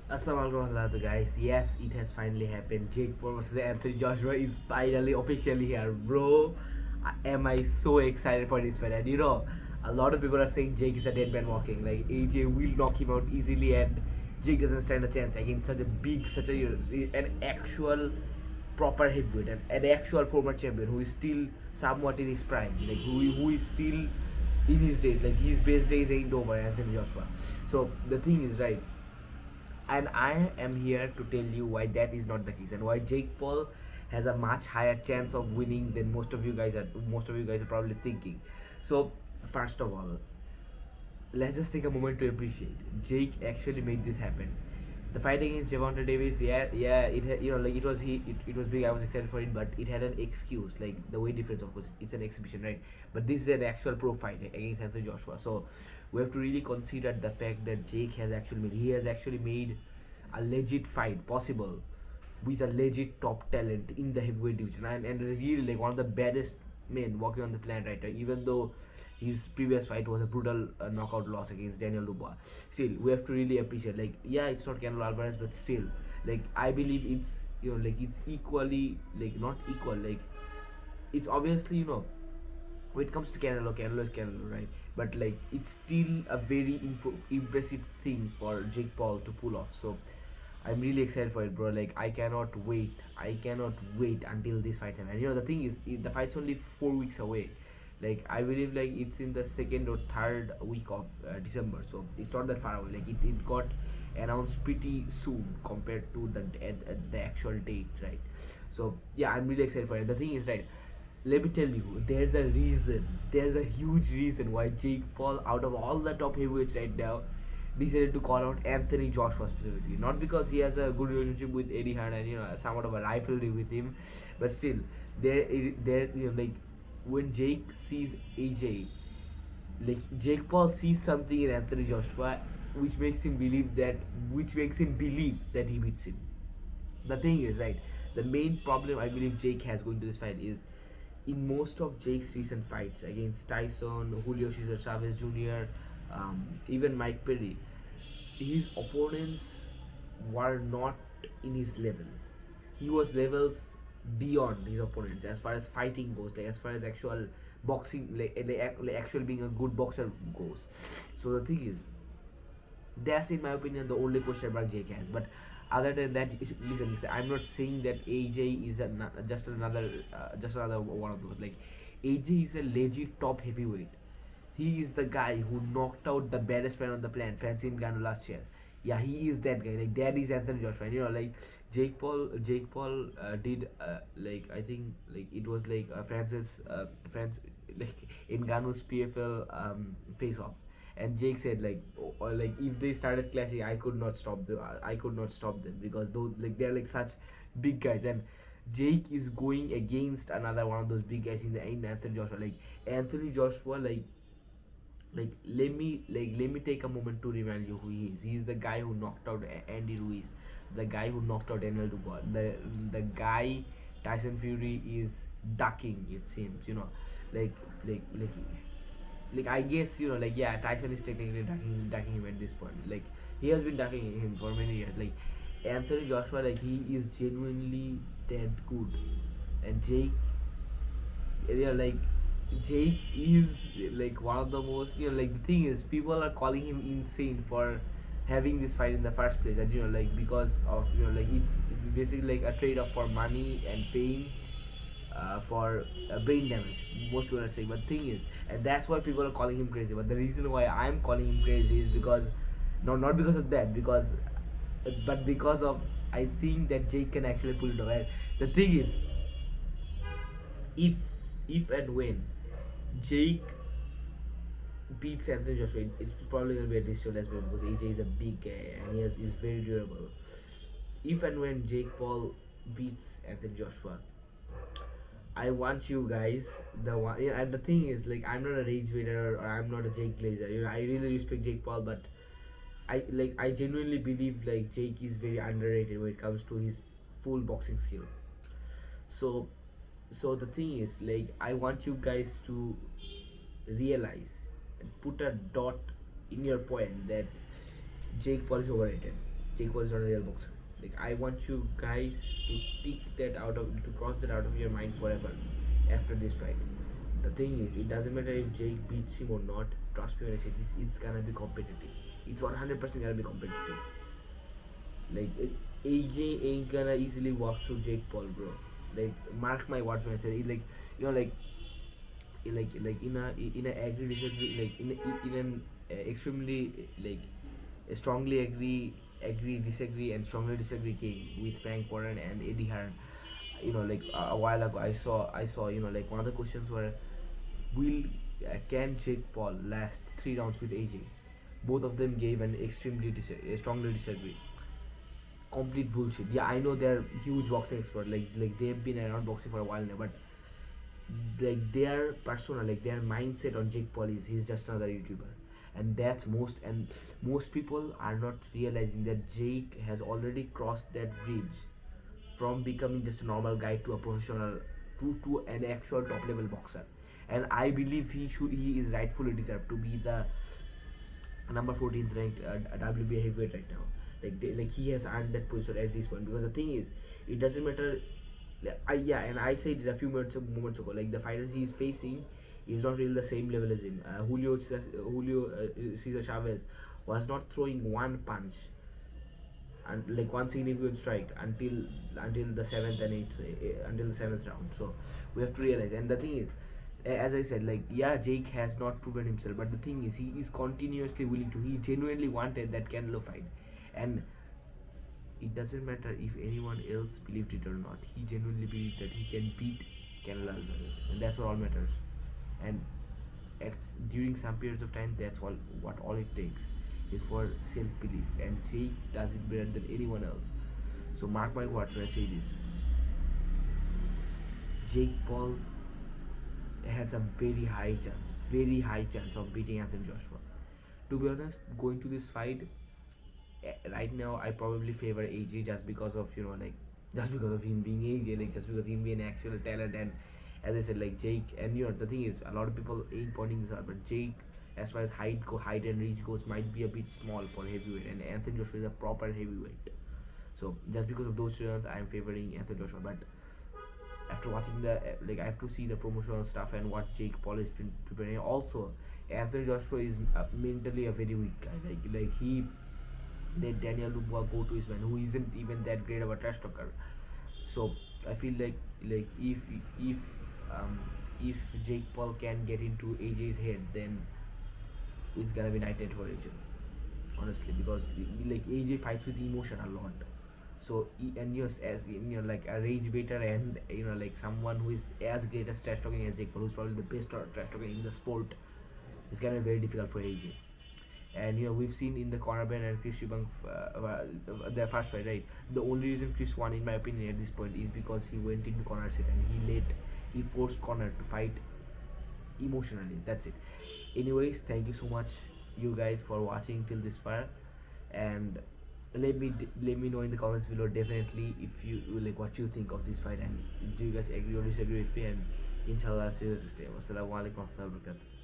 Assalamualaikum guys. Yes, it has finally happened. Jake Paul versus Anthony Joshua is finally officially here, bro. Am I so excited for this fight? And a lot of people are saying Jake is a dead man walking. Like AJ will knock him out easily, and Jake doesn't stand a chance against such a big, such a an actual proper heavyweight, an actual former champion who is still somewhat in his prime, like who is still in his days, like his best days ain't over, Anthony Joshua. So the thing is, right, and I am here to tell you why that is not the case and why Jake Paul has a much higher chance of winning than most of you guys are probably thinking. So first of all, let's just take a moment to appreciate Jake actually made this happen. The fight against Javante Davis, yeah, it had, like it was big. I was excited for it, but it had an excuse, like the weight difference. Of course, it's an exhibition, right? But this is an actual pro fight against Anthony Joshua. So we have to really consider the fact that Jake has actually made a legit fight possible with a legit top talent in the heavyweight division, and really like one of the baddest men walking on the planet right now. Even though his previous fight was a brutal knockout loss against Daniel Dubois, still we have to really appreciate. Like, yeah, it's not Canelo Alvarez, but still, like I believe it's like it's equally, like not equal, like it's obviously when it comes to Canelo, Canelo is Canelo, right? But like it's still a very impressive thing for Jake Paul to pull off. So I'm really excited for it, bro. Like I cannot wait. I cannot wait until this fight happens. And the thing is, the fight's only 4 weeks away. Like I believe, like it's in the second or third week of December, so it's not that far away. Like it got announced pretty soon compared to the actual date, right? So yeah, I'm really excited for it. The thing is, right, let me tell you, there's a huge reason why Jake Paul, out of all the top heavyweights right now, decided to call out Anthony Joshua specifically. Not because he has a good relationship with Eddie Hearn and somewhat of a rivalry with him, but still, there like when Jake sees AJ, like Jake Paul sees something in Anthony Joshua, which makes him believe that he beats him. The thing is, right, the main problem I believe Jake has going to this fight is in most of Jake's recent fights against Tyson, Julio Cesar Chavez Jr., even Mike Perry, his opponents were not in his level. He was levels beyond his opponents as far as fighting goes, like as far as actual boxing, like actual being a good boxer goes. So the thing is, that's in my opinion the only question mark Jake has. But other than that, listen, I'm not saying that AJ is just another one of those. Like AJ is a legit top heavyweight. He is the guy who knocked out the baddest man on the planet, Francis Ngannou, last year. Yeah, he is that guy. Like that is Anthony Joshua. And, like Jake Paul did like I think like it was like France like Ngannou's PFL face off, and Jake said like or like if they started clashing, I could not stop them. I could not stop them because those like they're like such big guys, and Jake is going against another one of those big guys in Anthony Joshua. Like Anthony Joshua, let me take a moment to remind you who he is. He is the guy who knocked out Andy Ruiz, the guy who knocked out Daniel Dubois, the guy Tyson Fury is ducking. It seems like like like like I guess like yeah, Tyson is technically ducking him at this point. Like he has been ducking him for many years. Like Anthony Joshua, like he is genuinely that good, and Jake, like Jake is like one of the most like the thing is people are calling him insane for having this fight in the first place, and like because of like it's basically like a trade off for money and fame, for brain damage, most people are saying. But thing is, and that's why people are calling him crazy. But the reason why I'm calling him crazy is because not because of that, but because of I think that Jake can actually pull it off. And the thing is, if and when Jake beats Anthony Joshua, it's probably gonna be a decision as well because AJ is a big guy and is very durable. If and when Jake Paul beats Anthony Joshua, I want you guys the one. And the thing is, like, I'm not a rage waiter or I'm not a Jake Glazer. I really respect Jake Paul, but I genuinely believe like Jake is very underrated when it comes to his full boxing skill. So the thing is, like, I want you guys to realize and put a dot in your point that Jake Paul is overrated. Jake Paul is not a real boxer. Like I want you guys to tick that out of to cross that out of your mind forever after this fight. The thing is, it doesn't matter if Jake beats him or not. Trust me when I say this, it's gonna be competitive. It's 100% gonna be competitive. Like AJ ain't gonna easily walk through Jake Paul, bro. Like mark my words when I say it. Like you know, like in a agree disagree, like in an extremely like a strongly agree disagree and strongly disagree game with Frank Warren and Eddie Hearn. Like a while ago I saw like one of the questions were, will can Jake Paul last 3 rounds with AJ? Both of them gave an strongly disagree. Complete bullshit. Yeah, I know they're huge boxing expert. Like they've been around boxing for a while now, but like their persona, like their mindset on Jake Paul is he's just another YouTuber, and that's most people are not realizing that Jake has already crossed that bridge from becoming just a normal guy to a professional to an actual top level boxer, and I believe he is rightfully deserved to be the number 14th ranked WBA heavyweight right now. Like he has earned that position at this point, because the thing is, it doesn't matter. Yeah, and I said it a few moments ago. Like the fighters he is facing is not really the same level as him. Julio Cesar Chavez was not throwing one punch and like one significant strike until the seventh and eighth until the seventh round. So we have to realize. And the thing is, as I said, like yeah, Jake has not proven himself, but the thing is, he is continuously willing to. He genuinely wanted that Canelo fight, and it doesn't matter if anyone else believed it or not. He genuinely believed that he can beat Canelo Alvarez, and that's what all matters. And during some periods of time, that's all it takes is for self belief, and Jake does it better than anyone else. So mark my words when I say this. Jake Paul has a very high chance of beating Anthony Joshua. To be honest, going to this fight, right now I probably favor AJ just because of just because of him being AJ, like just because him being an actual talent. And as I said, like Jake, and the thing is, a lot of people ain't pointing this out, but Jake, as far as height and reach goes, might be a bit small for heavyweight, and Anthony Joshua is a proper heavyweight. So just because of those reasons, I am favoring Anthony Joshua. But after watching I have to see the promotional stuff and what Jake Paul is preparing. Also, Anthony Joshua is mentally a very weak guy. Like he let Daniel Dubois go to his man, who isn't even that great of a trash talker. So I feel like if Jake Paul can get into AJ's head, then it's gonna be night and for AJ, honestly, because like AJ fights with emotion a lot. So and as like a rage baiter, and like someone who is as great as trash talking as Jake Paul, who's probably the best trash talking in the sport, it's gonna be very difficult for AJ. And we've seen in the corner band and Chris Eubank their first fight, right? The only reason Chris won, in my opinion, at this point is because he went into corner sit and he forced Conor to fight emotionally. That's it. Anyways, thank you so much, you guys, for watching till this far, and let me know in the comments below definitely if you like what you think of this fight, and do you guys agree or disagree with me. And inshallah, see you next time. Wassalamu alaikum warahmatullahi wabarakatuh.